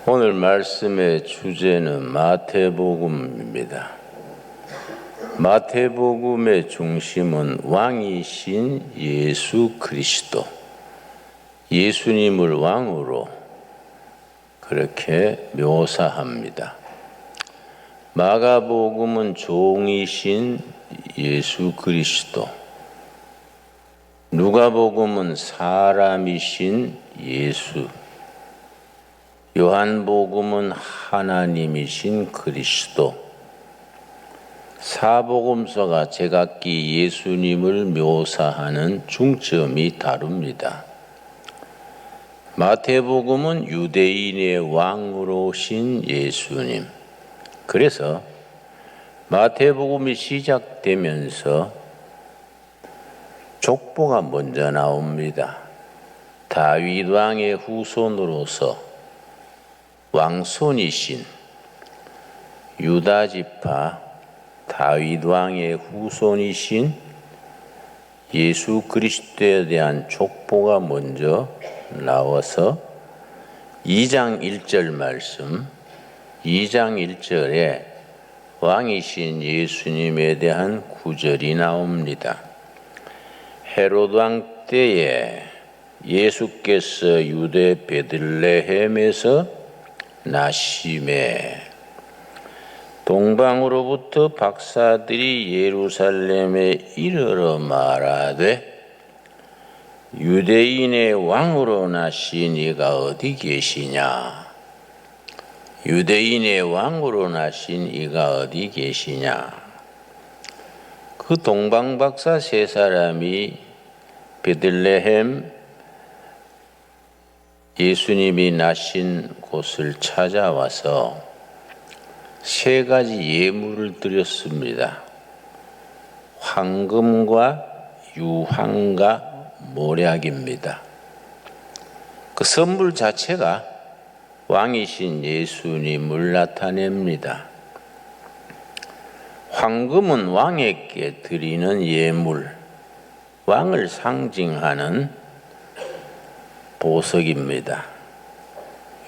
오늘 말씀의 주제는 마태복음입니다. 마태복음의 중심은 왕이신 예수 그리스도, 예수님을 왕으로 그렇게 묘사합니다. 마가복음은 종이신 예수 그리스도, 누가복음은 사람이신 예수, 요한복음은 하나님이신 그리스도, 사복음서가 제각기 예수님을 묘사하는 중점이 다릅니다. 마태복음은 유대인의 왕으로 오신 예수님. 그래서 마태복음이 시작되면서 족보가 먼저 나옵니다. 다윗 왕의 후손으로서 왕손이신 유다 지파 다윗 왕의 후손이신 예수 그리스도에 대한 족보가 먼저 나와서 2장 1절 말씀, 2장 1절에 왕이신 예수님에 대한 구절이 나옵니다. 헤롯 왕 때에 예수께서 유대 베들레헴에서 나심에 동방으로부터 박사들이 예루살렘에 이르러 말하되 유대인의 왕으로 나신 이가 어디 계시냐? 유대인의 왕으로 나신 이가 어디 계시냐? 그 동방 박사 세 사람이 베들레헴 예수님이 나신 곳을 찾아와서 세 가지 예물을 드렸습니다. 황금과 유황과 모략입니다. 그 선물 자체가 왕이신 예수님을 나타냅니다. 황금은 왕에게 드리는 예물, 왕을 상징하는 보석입니다.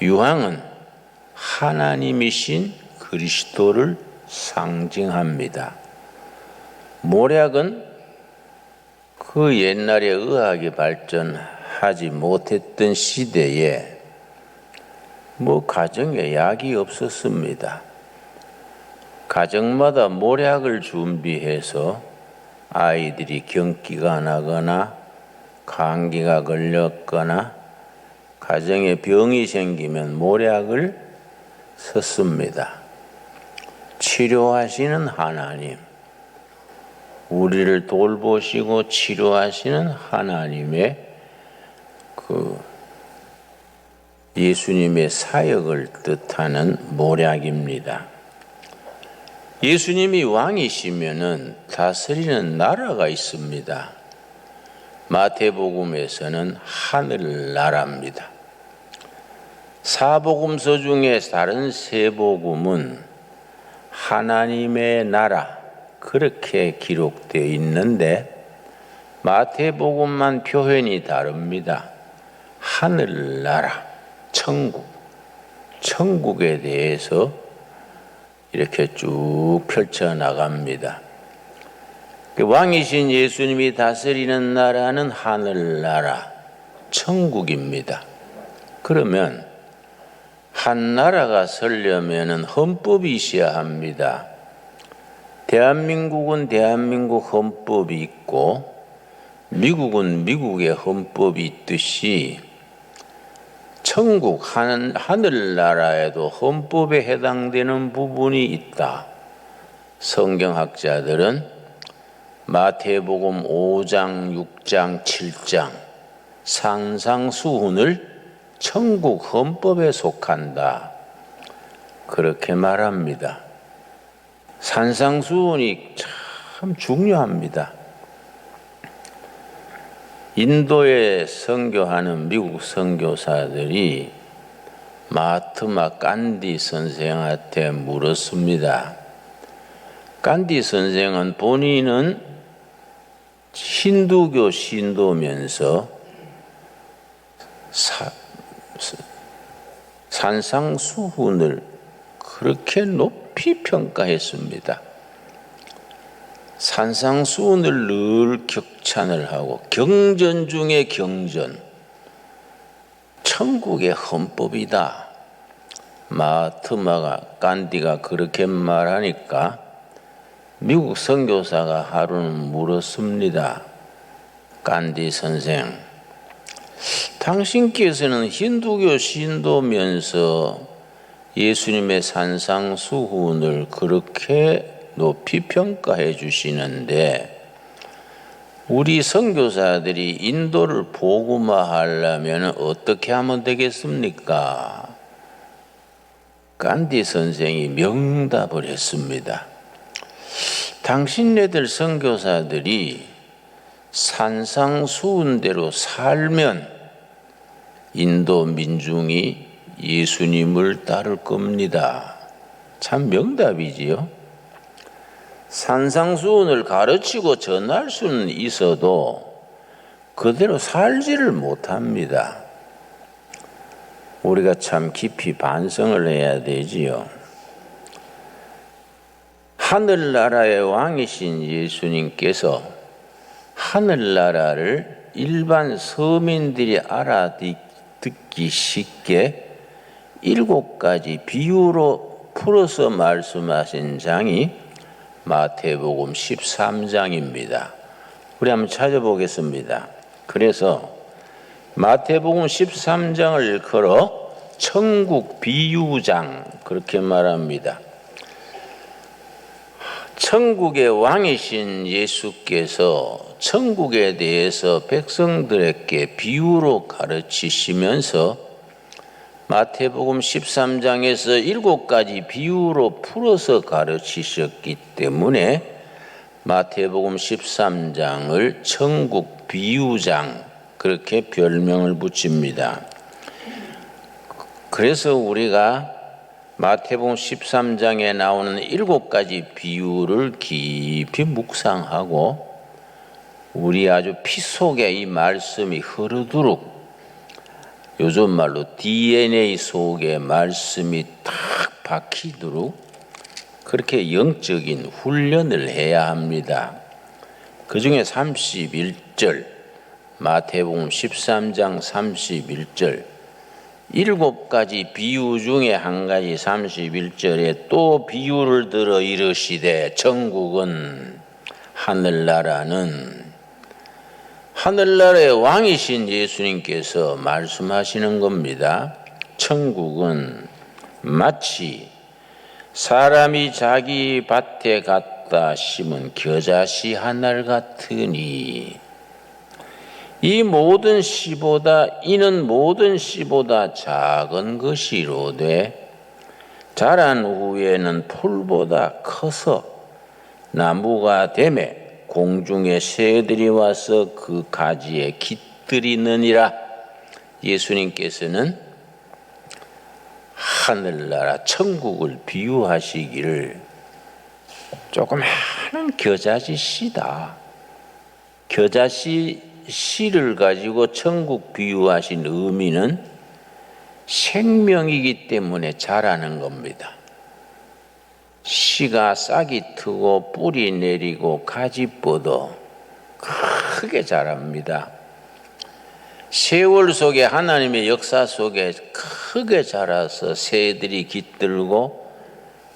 유황은 하나님이신 그리스도를 상징합니다. 모략은 그 옛날에 의학이 발전하지 못했던 시대에 가정에 약이 없었습니다. 가정마다 모략을 준비해서 아이들이 경기가 나거나 감기가 걸렸거나 가정에 병이 생기면 모략을 썼습니다. 치료하시는 하나님, 우리를 돌보시고 치료하시는 하나님의 예수님의 사역을 뜻하는 모략입니다. 예수님이 왕이시면은 다스리는 나라가 있습니다. 마태복음에서는 하늘나라입니다. 사복음서 중에 다른 세 복음은 하나님의 나라 그렇게 기록되어 있는데 마태복음만 표현이 다릅니다. 하늘나라, 천국에 대해서 이렇게 쭉 펼쳐나갑니다. 왕이신 예수님이 다스리는 나라는 하늘나라, 천국입니다. 그러면 한 나라가 서려면 헌법이 있어야 합니다. 대한민국은 대한민국 헌법이 있고 미국은 미국의 헌법이 있듯이 천국 하늘나라에도 헌법에 해당되는 부분이 있다. 성경학자들은 마태복음 5장, 6장, 7장 산상수훈을 천국 헌법에 속한다. 그렇게 말합니다. 산상수훈이 참 중요합니다. 인도에 선교하는 미국 선교사들이 마하트마 간디 선생한테 물었습니다. 간디 선생은 본인은 힌두교 신도면서 산상수훈을 그렇게 높이 평가했습니다. 산상수훈을 늘 격찬을 하고 경전 중에 경전, 천국의 헌법이다. 마하트마 간디가 그렇게 말하니까 미국 선교사가 하루는 물었습니다. 간디 선생, 당신께서는 힌두교 신도면서 예수님의 산상수훈을 그렇게 높이 평가해 주시는데 우리 선교사들이 인도를 복음화하려면 어떻게 하면 되겠습니까? 간디 선생이 명답을 했습니다. 당신네들 선교사들이 산상수훈대로 살면 인도 민중이 예수님을 따를 겁니다. 참 명답이지요. 산상수훈을 가르치고 전할 수는 있어도 그대로 살지를 못합니다. 우리가 참 깊이 반성을 해야 되지요. 하늘나라의 왕이신 예수님께서 하늘나라를 일반 서민들이 알아듣기 쉽게 7가지 비유로 풀어서 말씀하신 장이 마태복음 13장입니다. 우리 한번 찾아보겠습니다. 그래서 마태복음 13장을 일컬어 천국 비유장 그렇게 말합니다. 천국의 왕이신 예수께서 천국에 대해서 백성들에게 비유로 가르치시면서 마태복음 13장에서 7가지 비유로 풀어서 가르치셨기 때문에 마태복음 13장을 천국 비유장 그렇게 별명을 붙입니다. 그래서 우리가 마태복음 13장에 나오는 7가지 비유를 깊이 묵상하고 우리 아주 피 속에 이 말씀이 흐르도록 요즘 말로 DNA 속에 말씀이 딱 박히도록 그렇게 영적인 훈련을 해야 합니다. 그 중에 31절 마태복음 13장 31절 7가지 비유 중에 한 가지 31절에 또 비유를 들어 이르시되 천국은 하늘나라의 왕이신 예수님께서 말씀하시는 겁니다. 천국은 마치 사람이 자기 밭에 갖다 심은 겨자씨 한 알 같으니 이는 모든 씨보다 작은 것이로되 자란 후에는 풀보다 커서 나무가 되매 공중의 새들이 와서 그 가지에 깃들이느니라. 예수님께서는 하늘나라 천국을 비유하시기를 조그마한 겨자씨 씨다. 겨자씨 씨를 가지고 천국 비유하신 의미는 생명이기 때문에 자라는 겁니다. 씨가 싹이 트고 뿌리 내리고 가지 뻗어 크게 자랍니다. 세월 속에 하나님의 역사 속에 크게 자라서 새들이 깃들고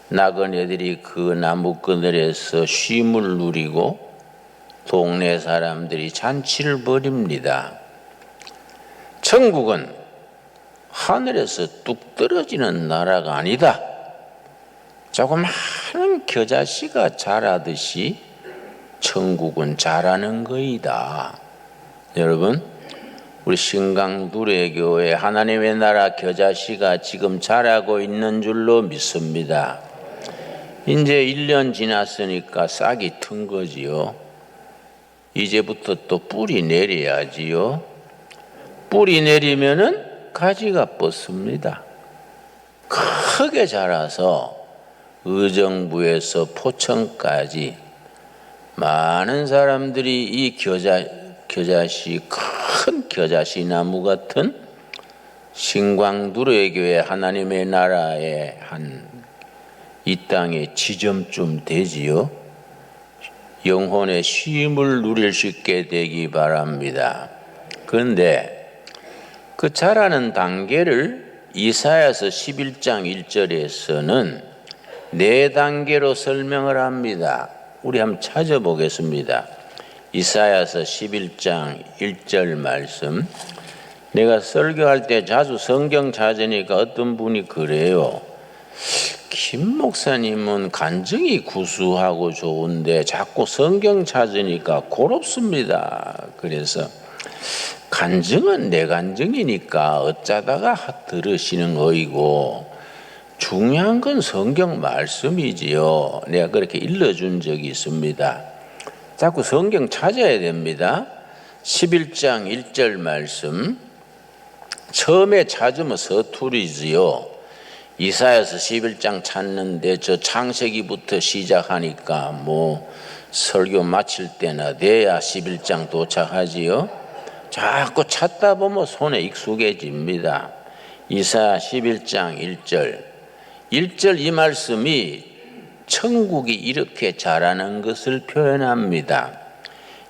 나그네들이 그 나무 그늘에서 쉼을 누리고 동네 사람들이 잔치를 벌입니다. 천국은 하늘에서 뚝 떨어지는 나라가 아니다. 조그마한 겨자씨가 자라듯이 천국은 자라는 거이다. 여러분, 우리 신강두레교회 하나님의 나라 겨자씨가 지금 자라고 있는 줄로 믿습니다. 이제 1년 지났으니까 싹이 튼 거지요. 이제부터 또 뿌리 내려야지요. 뿌리 내리면은 가지가 뻗습니다. 크게 자라서 의정부에서 포천까지 많은 사람들이 이 겨자씨 큰 겨자씨 나무 같은 신광두로의 교회 하나님의 나라의 이 땅의 지점쯤 되지요. 영혼의 쉼을 누릴 수 있게 되기 바랍니다. 그런데 그 자라는 단계를 이사야서 11장 1절에서는 4단계로 설명을 합니다. 우리 한번 찾아보겠습니다. 이사야서 11장 1절 말씀. 내가 설교할 때 자주 성경 찾으니까 어떤 분이 그래요. 김 목사님은 간증이 구수하고 좋은데 자꾸 성경 찾으니까 고롭습니다. 그래서 간증은 내 간증이니까 어쩌다가 들으시는 거이고 중요한 건 성경 말씀이지요. 내가 그렇게 일러준 적이 있습니다. 자꾸 성경 찾아야 됩니다. 11장 1절 말씀. 처음에 찾으면 서투리지요. 이사야서 11장 찾는데 저 창세기부터 시작하니까 설교 마칠 때나 돼야 11장 도착하지요. 자꾸 찾다 보면 손에 익숙해집니다. 이사야 11장 1절. 1절 이 말씀이 천국이 이렇게 자라는 것을 표현합니다.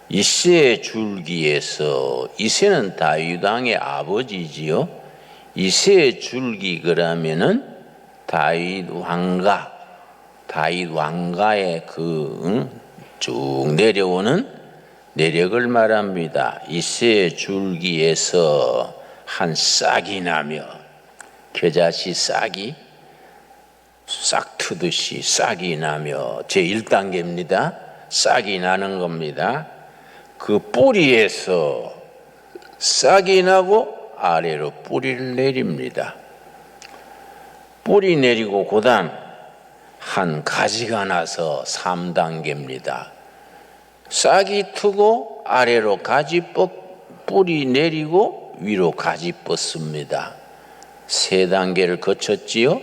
이새의 줄기에서, 이새는 다윗 왕의 아버지지요. 이새의 줄기 그러면은 다윗 왕가의 쭉 내려오는 내력을 말합니다. 이새의 줄기에서 한 싹이 나며, 겨자씨 싹이 싹 트듯이 싹이 나며, 제1단계입니다. 싹이 나는 겁니다. 그 뿌리에서 싹이 나고 아래로 뿌리를 내립니다. 뿌리 내리고 그 다음 한 가지가 나서 3단계입니다. 싹이 트고 아래로 가지 뿌리 내리고 위로 가지 뻗습니다. 3단계를 거쳤지요.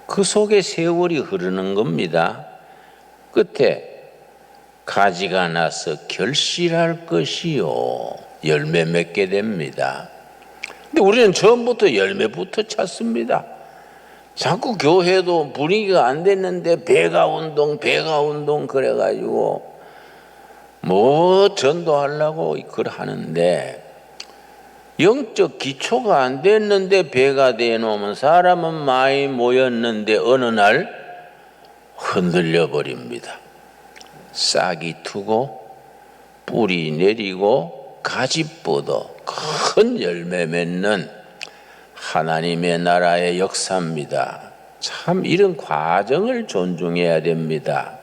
그 속에 세월이 흐르는 겁니다. 끝에 가지가 나서 결실할 것이요, 열매 맺게 됩니다. 근데 우리는 처음부터 열매부터 찾습니다. 자꾸 교회도 분위기가 안 됐는데 배가 운동 그래가지고 전도하려고 그걸 하는데, 영적 기초가 안 됐는데 배가 되놓으면 사람은 많이 모였는데 어느 날 흔들려 버립니다. 싹이 트고 뿌리 내리고 가지 뻗어 큰 열매 맺는 하나님의 나라의 역사입니다. 참 이런 과정을 존중해야 됩니다.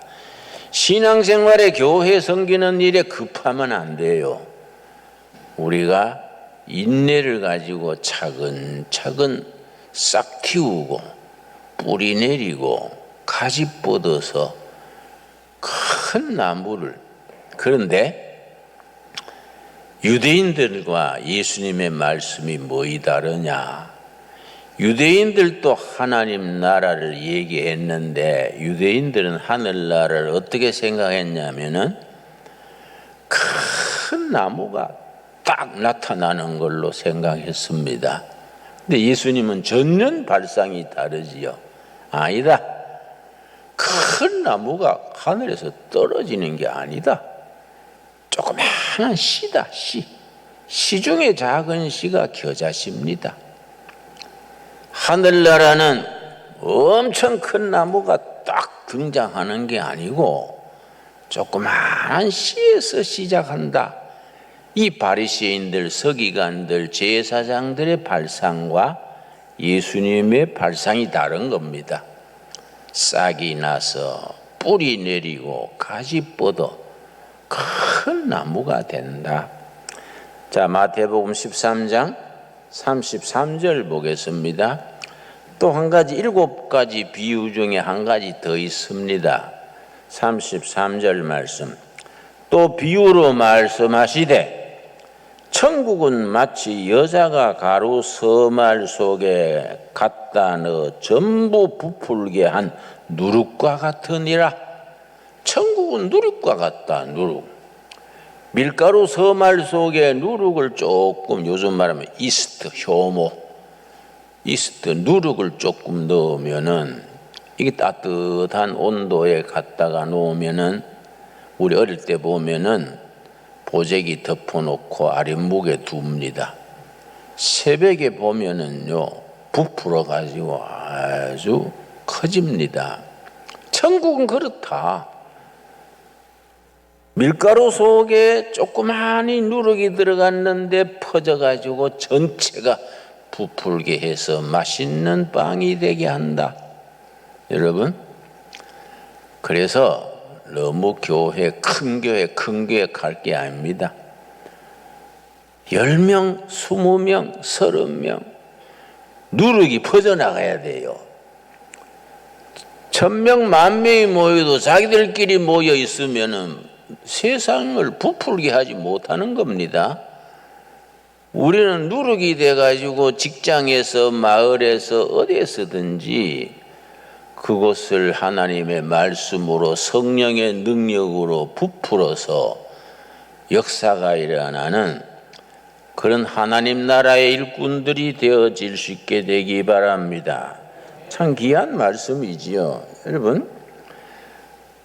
신앙생활에 교회 섬기는 일에 급하면 안 돼요. 우리가 인내를 가지고 차근차근 싹 틔우고 뿌리 내리고 가지 뻗어서 큰 나무를. 그런데 유대인들과 예수님의 말씀이 뭐이 다르냐? 유대인들도 하나님 나라를 얘기했는데 유대인들은 하늘나라를 어떻게 생각했냐면은 큰 나무가 딱 나타나는 걸로 생각했습니다. 근데 예수님은 전혀 발상이 다르지요. 아니다. 큰 나무가 하늘에서 떨어지는 게 아니다. 조그마한 씨다. 씨 중에 작은 씨가 겨자씨입니다. 하늘나라는 엄청 큰 나무가 딱 등장하는 게 아니고 조그마한 씨에서 시작한다. 이 바리새인들, 서기관들, 제사장들의 발상과 예수님의 발상이 다른 겁니다. 싹이 나서 뿌리 내리고 가지 뻗어 큰 나무가 된다. 자, 마태복음 13장 33절 보겠습니다. 또 한 가지, 7가지 비유 중에 한 가지 더 있습니다. 33절 말씀. 또 비유로 말씀하시되 천국은 마치 여자가 가루 서말 속에 갖다 넣어 전부 부풀게 한 누룩과 같으니라. 천국은 누룩과 같다. 누룩. 밀가루 서말 속에 누룩을 조금, 요즘 말하면 이스트, 효모, 이스트 누룩을 조금 넣으면은 이게 따뜻한 온도에 갖다가 놓으면은 우리 어릴 때 보면은 보재기 덮어놓고 아랫목에 둡니다. 새벽에 보면은요 부풀어 가지고 아주 커집니다. 천국은 그렇다. 밀가루 속에 조그마한 누룩이 들어갔는데 퍼져가지고 전체가 부풀게 해서 맛있는 빵이 되게 한다. 여러분, 그래서 너무 큰 교회 갈 게 아닙니다. 10명, 20명, 30명 누룩이 퍼져나가야 돼요. 1000명, 10,000명이 모여도 자기들끼리 모여 있으면은 세상을 부풀게 하지 못하는 겁니다. 우리는 누룩이 돼가지고 직장에서 마을에서 어디에서든지 그곳을 하나님의 말씀으로 성령의 능력으로 부풀어서 역사가 일어나는 그런 하나님 나라의 일꾼들이 되어질 수 있게 되기 바랍니다. 참 귀한 말씀이지요. 여러분,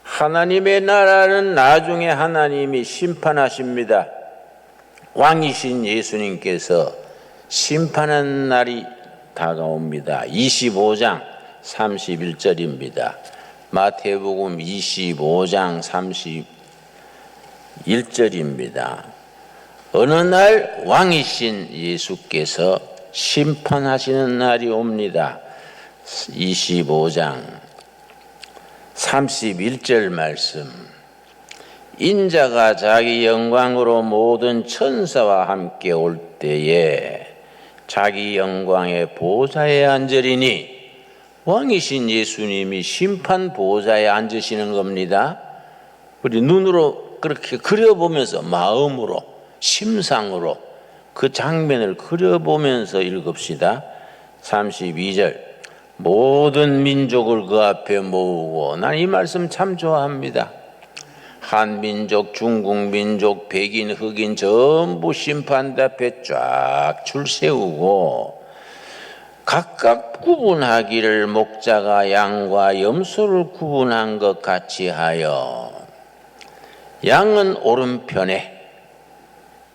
하나님의 나라는 나중에 하나님이 심판하십니다. 왕이신 예수님께서 심판하는 날이 다가옵니다. 25장 31절입니다. 마태복음 25장 31절입니다. 어느 날 왕이신 예수께서 심판하시는 날이 옵니다. 25장 31절 말씀. 인자가 자기 영광으로 모든 천사와 함께 올 때에 자기 영광의 보좌에 앉으리니, 왕이신 예수님이 심판 보좌에 앉으시는 겁니다. 우리 눈으로 그렇게 그려보면서 마음으로 심상으로 그 장면을 그려보면서 읽읍시다. 32절. 모든 민족을 그 앞에 모으고, 난 이 말씀 참 좋아합니다. 한민족, 중국민족, 백인, 흑인 전부 심판대 앞에 쫙 줄 세우고 각각 구분하기를 목자가 양과 염소를 구분한 것 같이 하여, 양은 오른편에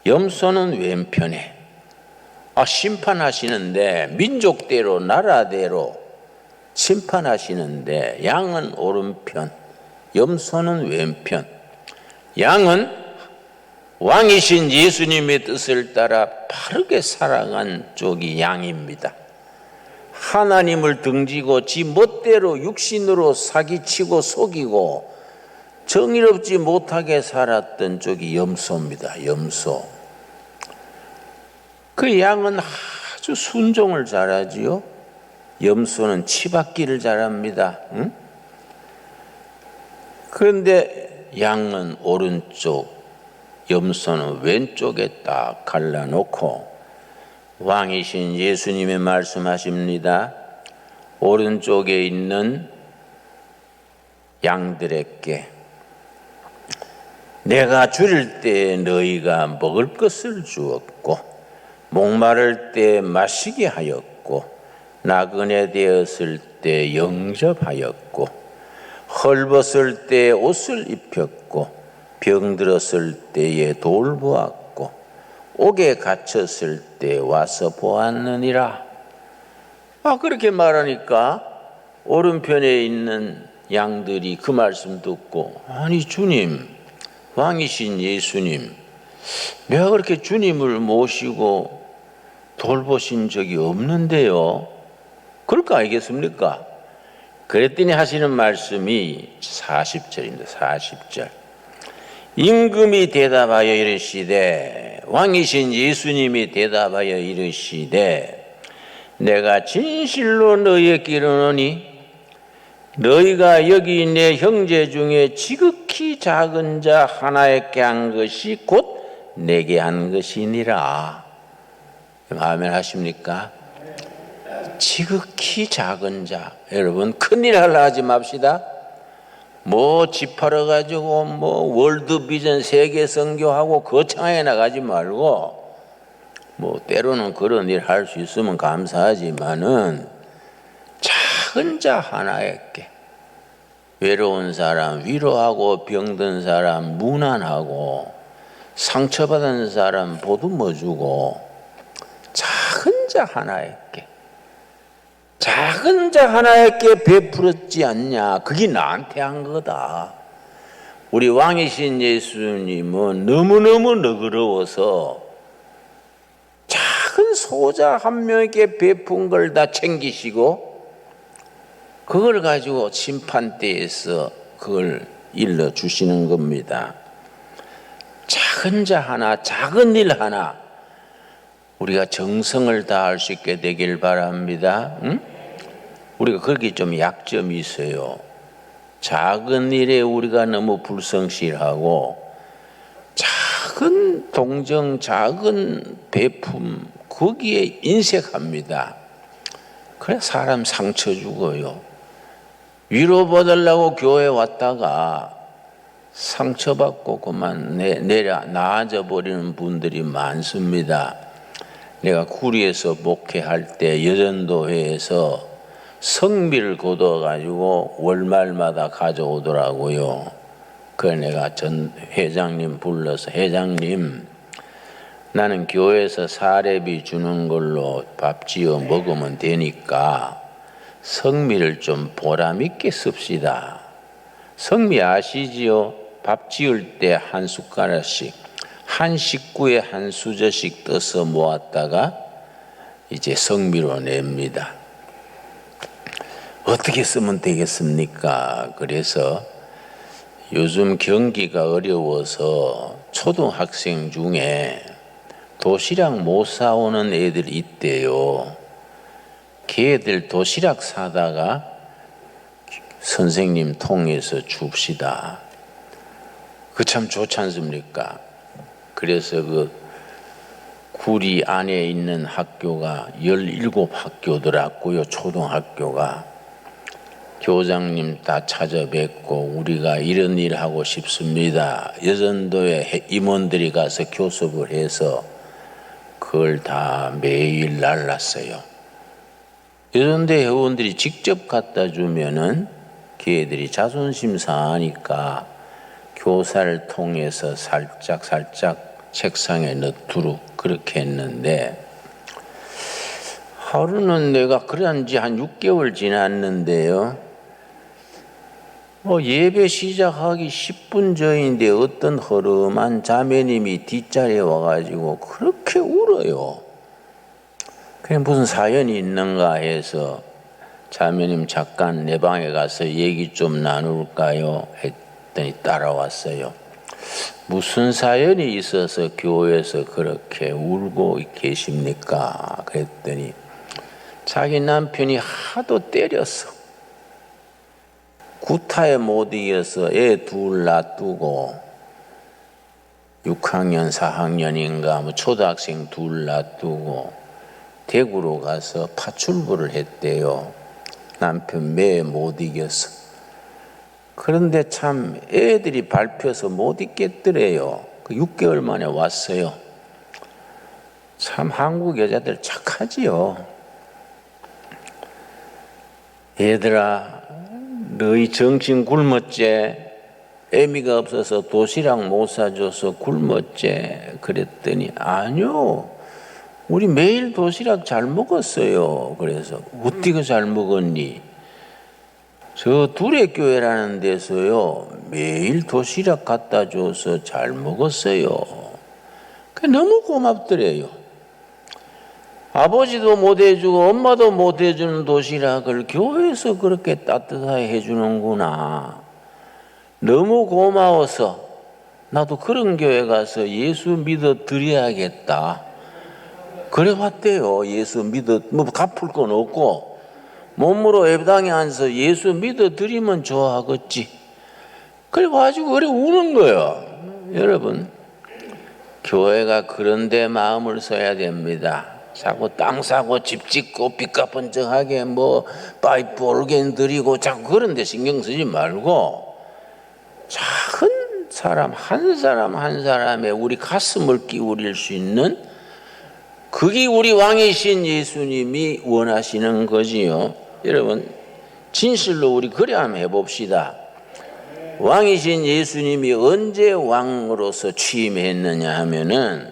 염소는 왼편에. 심판하시는데 민족대로 나라대로 심판하시는데 양은 오른편, 염소는 왼편. 양은 왕이신 예수님의 뜻을 따라 바르게 살아간 쪽이 양입니다. 하나님을 등지고 지 멋대로 육신으로 사기치고 속이고 정의롭지 못하게 살았던 쪽이 염소입니다. 염소. 그 양은 아주 순종을 잘하지요. 염소는 치받기를 잘합니다. 응? 그런데 양은 오른쪽, 염소는 왼쪽에 딱 갈라놓고 왕이신 예수님의 말씀하십니다. 오른쪽에 있는 양들에게 내가 줄일 때 너희가 먹을 것을 주었고, 목마를 때 마시게 하였고, 나그네 되었을 때 영접하였고, 헐벗을 때 옷을 입혔고, 병들었을 때에 돌보았고, 옥에 갇혔을 때 와서 보았느니라. 그렇게 말하니까 오른편에 있는 양들이 그 말씀 듣고, 아니 주님, 왕이신 예수님, 내가 그렇게 주님을 모시고 돌보신 적이 없는데요. 그럴 거 아니겠습니까? 그랬더니 하시는 말씀이 40절입니다. 40절. 임금이 대답하여 이르시되, 왕이신 예수님이 대답하여 이르시되, 내가 진실로 너희에게 이르노니 너희가 여기 내 형제 중에 지극히 작은 자 하나에게 한 것이 곧 내게 한 것이니라. 아멘 하십니까? 지극히 작은 자. 여러분, 큰일 하려 하지 맙시다. 집 팔아가지고 월드비전 세계 선교하고 거창하게 나가지 말고 뭐 때로는 그런 일 할 수 있으면 감사하지만은 작은 자 하나에게 외로운 사람 위로하고 병든 사람 무난하고 상처받은 사람 보듬어주고 작은 자 하나에게 베풀었지 않냐. 그게 나한테 한 거다. 우리 왕이신 예수님은 너무너무 너그러워서 작은 소자 한 명에게 베푼 걸 다 챙기시고 그걸 가지고 심판대에서 그걸 일러주시는 겁니다. 작은 자 하나, 작은 일 하나 우리가 정성을 다할 수 있게 되길 바랍니다. 응? 우리가 거기 좀 약점이 있어요. 작은 일에 우리가 너무 불성실하고 작은 동정, 작은 베품 거기에 인색합니다. 그래 사람 상처 주고요. 위로받으려고 교회 왔다가 상처받고 그만 나아져 버리는 분들이 많습니다. 내가 구리에서 목회할 때 여전도회에서 성미를 거둬가지고 월말마다 가져오더라고요. 그래서 내가 전 회장님 불러서 회장님 나는 교회에서 사례비 주는 걸로 밥 지어 먹으면 되니까 성미를 좀 보람있게 씁시다. 성미 아시지요? 밥 지을 때 한 숟가락씩 한 식구에 한 수저씩 떠서 모았다가 이제 성미로 냅니다. 어떻게 쓰면 되겠습니까? 그래서 요즘 경기가 어려워서 초등학생 중에 도시락 못 사오는 애들이 있대요. 걔들 도시락 사다가 선생님 통해서 줍시다. 그 참 좋지 않습니까? 그래서 그 구리 안에 있는 학교가 17학교더라고요. 초등학교가. 교장님 다 찾아뵙고 우리가 이런 일 하고 싶습니다. 여전도에 임원들이 가서 교섭을 해서 그걸 다 매일 날랐어요. 여전대 회원들이 직접 갖다 주면은 걔들이 자존심 상하니까 교사를 통해서 살짝 책상에 넣도록 그렇게 했는데 하루는 내가 그런 지 한 6개월 지났는데요. 예배 시작하기 10분 전인데 어떤 허름한 자매님이 뒷자리에 와가지고 그렇게 울어요. 그냥 무슨 사연이 있는가 해서 자매님 잠깐 내 방에 가서 얘기 좀 나눌까요? 했더니 따라왔어요. 무슨 사연이 있어서 교회에서 그렇게 울고 계십니까? 그랬더니 자기 남편이 하도 때렸어. 구타에 못 이겨서 애 둘 놔두고 6학년 4학년인가 뭐 초등학생 둘 놔두고 대구로 가서 파출부를 했대요. 남편 매 못 이겨서. 그런데 참 애들이 밟혀서 못 있겠더래요. 6개월 만에 왔어요. 참 한국 여자들 착하지요. 얘들아 너희 정신 굶었제? 애미가 없어서 도시락 못 사줘서 굶었제? 그랬더니 아니요. 우리 매일 도시락 잘 먹었어요. 그래서 어떻게 잘 먹었니? 저 두레교회라는 데서요. 매일 도시락 갖다 줘서 잘 먹었어요. 너무 고맙더래요. 아버지도 못 해주고 엄마도 못 해주는 도시락을 교회에서 그렇게 따뜻하게 해주는구나. 너무 고마워서 나도 그런 교회 가서 예수 믿어 드려야겠다. 그래 왔대요. 예수 믿어 뭐 갚을 건 없고 몸으로 예배당에 앉아서 예수 믿어 드리면 좋아하겠지. 그래 가지고 그래 우는 거예요. 여러분 교회가 그런 데 마음을 써야 됩니다. 자꾸 땅 사고 집 짓고 빚값 번쩍하게 뭐 파이프 올겐 드리고 자꾸 그런 데 신경 쓰지 말고 작은 사람 한 사람의 우리 가슴을 기울일 수 있는 그게 우리 왕이신 예수님이 원하시는 거지요. 여러분, 진실로 우리 그래 한번 해봅시다. 왕이신 예수님이 언제 왕으로서 취임했느냐 하면은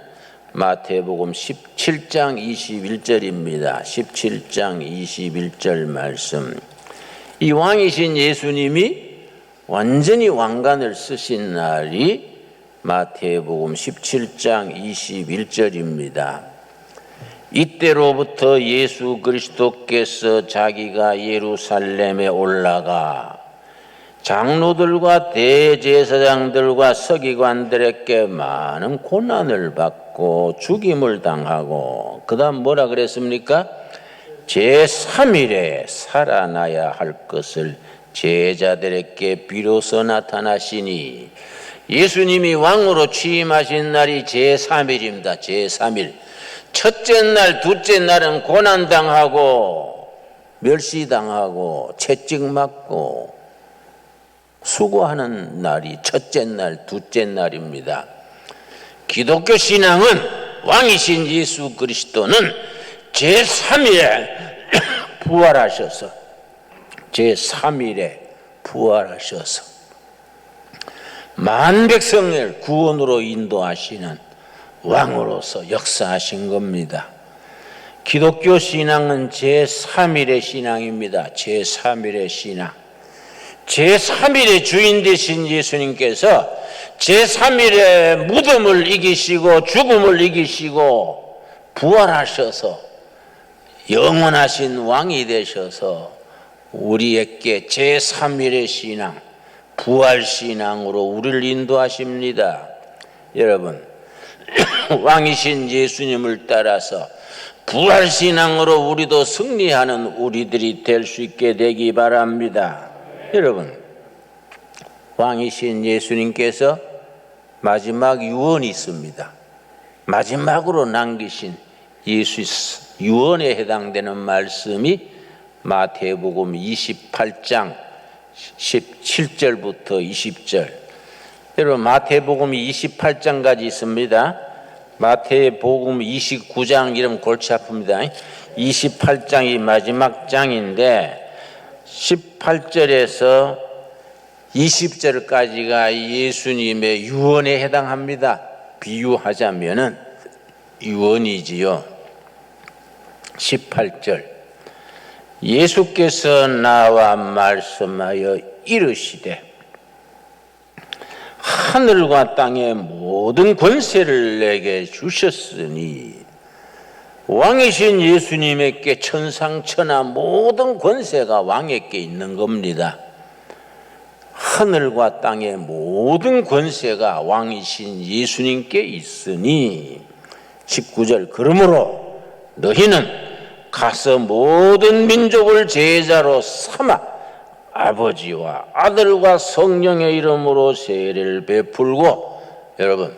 마태복음 17장 21절입니다. 17장 21절 말씀. 이 왕이신 예수님이 완전히 왕관을 쓰신 날이 마태복음 17장 21절입니다. 이때로부터 예수 그리스도께서 자기가 예루살렘에 올라가 장로들과 대제사장들과 서기관들에게 많은 고난을 받고 죽임을 당하고 그 다음 뭐라 그랬습니까? 제3일에 살아나야 할 것을 제자들에게 비로소 나타나시니, 예수님이 왕으로 취임하신 날이 제3일입니다. 제3일. 첫째 날, 둘째 날은 고난당하고 멸시당하고 채찍맞고 수고하는 날이 첫째 날, 둘째 날입니다. 기독교 신앙은 왕이신 예수 그리스도는 제3일에 부활하셔서 제3일에 부활하셔서 만백성을 구원으로 인도하시는 왕으로서 역사하신 겁니다. 기독교 신앙은 제3일의 신앙입니다. 제3일의 신앙. 제3일의 주인 되신 예수님께서 제3일의 무덤을 이기시고 죽음을 이기시고 부활하셔서 영원하신 왕이 되셔서 우리에게 제3일의 신앙, 부활신앙으로 우리를 인도하십니다. 여러분, 왕이신 예수님을 따라서 부활신앙으로 우리도 승리하는 우리들이 될 수 있게 되기 바랍니다. 여러분, 왕이신 예수님께서 마지막 유언이 있습니다. 마지막으로 남기신 예수 유언에 해당되는 말씀이 마태복음 28장 17절부터 20절. 여러분, 마태복음 28장까지 있습니다. 마태복음 29장 이름 골치 아픕니다. 28장이 마지막 장인데 18절에서 20절까지가 예수님의 유언에 해당합니다. 비유하자면은 유언이지요. 18절. 예수께서 나와 말씀하여 이르시되 하늘과 땅의 모든 권세를 내게 주셨으니, 왕이신 예수님에게 천상천하 모든 권세가 왕에게 있는 겁니다. 하늘과 땅의 모든 권세가 왕이신 예수님께 있으니, 19절. 그러므로 너희는 가서 모든 민족을 제자로 삼아 아버지와 아들과 성령의 이름으로 세례를 베풀고, 여러분,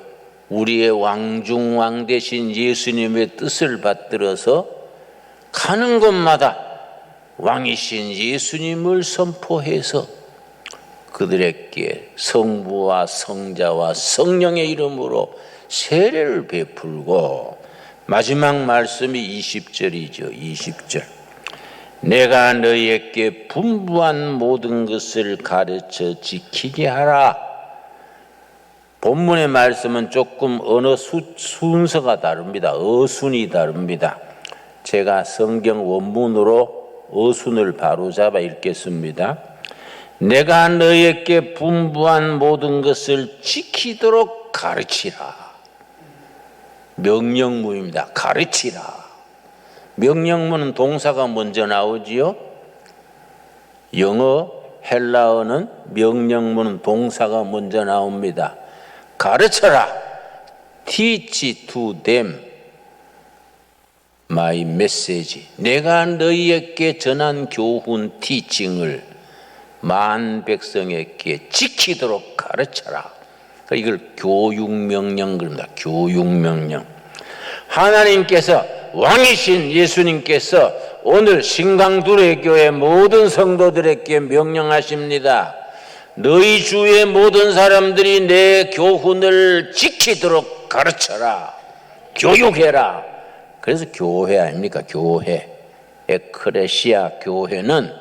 우리의 왕중왕 되신 예수님의 뜻을 받들어서 가는 곳마다 왕이신 예수님을 선포해서 그들에게 성부와 성자와 성령의 이름으로 세례를 베풀고, 마지막 말씀이 20절이죠. 20절. 내가 너희에게 분부한 모든 것을 가르쳐 지키게 하라. 본문의 말씀은 조금 언어 순서가 다릅니다. 어순이 다릅니다. 제가 성경 원문으로 어순을 바로잡아 읽겠습니다. 내가 너희에게 분부한 모든 것을 지키도록 가르치라. 명령문입니다. 가르치라. 명령문은 동사가 먼저 나오지요. 영어, 헬라어는 명령문은 동사가 먼저 나옵니다. 가르쳐라. Teach to them my message. 내가 너희에게 전한 교훈, 티칭을 만 백성에게 지키도록 가르쳐라. 이걸 교육명령 그럽니다. 교육명령. 하나님께서, 왕이신 예수님께서 오늘 신강두레교회 모든 성도들에게 명령하십니다. 너희 주의 모든 사람들이 내 교훈을 지키도록 가르쳐라. 교육해라. 그래서 교회 아닙니까? 교회. 에크레시아 교회는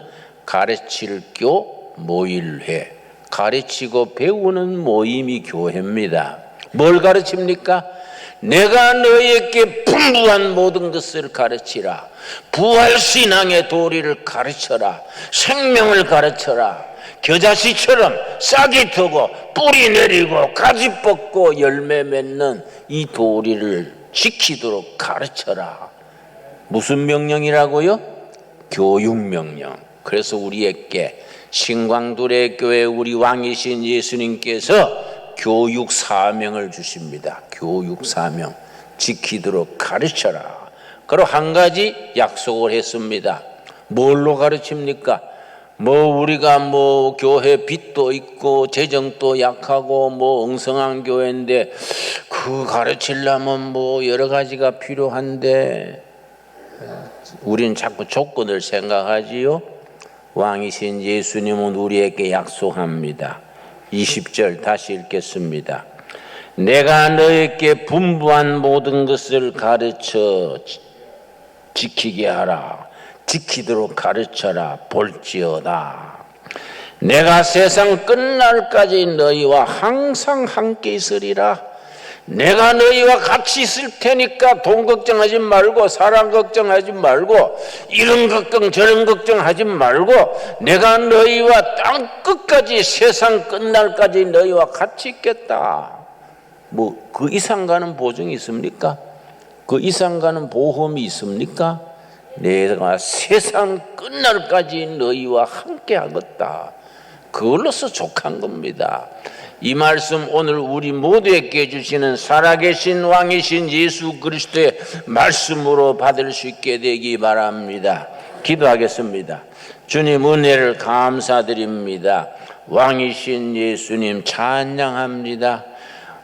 가르칠 교 모일회, 가르치고 배우는 모임이 교회입니다. 뭘 가르칩니까? 내가 너희에게 분부한 모든 것을 가르치라. 부활신앙의 도리를 가르쳐라. 생명을 가르쳐라. 겨자씨처럼 싹이 트고 뿌리 내리고 가지 뻗고 열매 맺는 이 도리를 지키도록 가르쳐라. 무슨 명령이라고요? 교육명령. 그래서 우리에게 신광두레 교회 우리 왕이신 예수님께서 교육 사명을 주십니다. 교육 사명. 지키도록 가르쳐라. 그리고 한 가지 약속을 했습니다. 뭘로 가르칩니까? 우리가 교회 빚도 있고 재정도 약하고 엉성한 교회인데 그 가르치려면 여러 가지가 필요한데 우리는 자꾸 조건을 생각하지요. 왕이신 예수님은 우리에게 약속합니다. 20절 다시 읽겠습니다. 내가 너에게 분부한 모든 것을 가르쳐 지키게 하라. 지키도록 가르쳐라. 볼지어다. 내가 세상 끝날까지 너희와 항상 함께 있으리라. 내가 너희와 같이 있을 테니까 돈 걱정하지 말고 사람 걱정하지 말고 이런 걱정 저런 걱정하지 말고 내가 너희와 땅 끝까지 세상 끝날까지 너희와 같이 있겠다. 그 이상 가는 보증이 있습니까? 그 이상 가는 보험이 있습니까? 내가 세상 끝날까지 너희와 함께 하겠다. 그걸로서 족한 겁니다. 이 말씀 오늘 우리 모두에게 주시는 살아계신 왕이신 예수 그리스도의 말씀으로 받을 수 있게 되기 바랍니다. 기도하겠습니다. 주님 은혜를 감사드립니다. 왕이신 예수님 찬양합니다.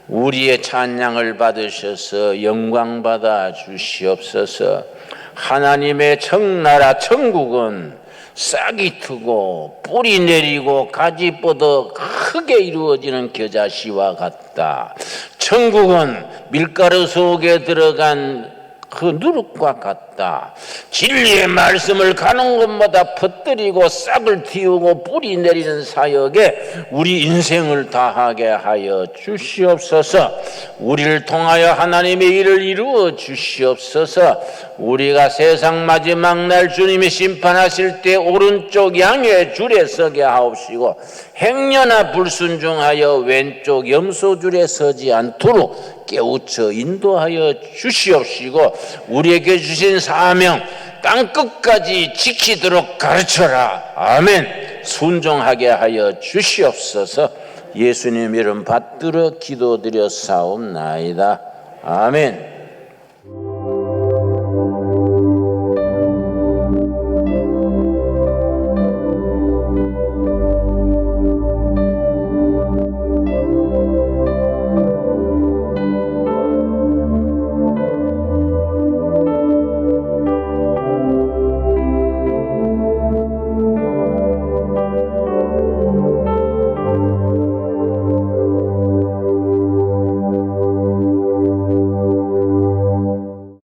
우리의 찬양을 받으셔서 영광 받아 주시옵소서. 하나님의 청나라 천국은 싹이 트고 뿌리 내리고 가지 뻗어 크게 이루어지는 겨자씨와 같다. 천국은 밀가루 속에 들어간 그 누룩과 같다. 진리의 말씀을 가는 곳마다 퍼뜨리고 싹을 틔우고 뿌리 내리는 사역에 우리 인생을 다하게 하여 주시옵소서. 우리를 통하여 하나님의 일을 이루어 주시옵소서. 우리가 세상 마지막 날 주님이 심판하실 때 오른쪽 양의 줄에 서게 하옵시고 행여나 불순종하여 왼쪽 염소줄에 서지 않도록 깨우쳐 인도하여 주시옵시고 우리에게 주신 사명 땅끝까지 지키도록 가르쳐라. 아멘. 순종하게 하여 주시옵소서. 예수님 이름 받들어 기도드려 사옵나이다. 아멘.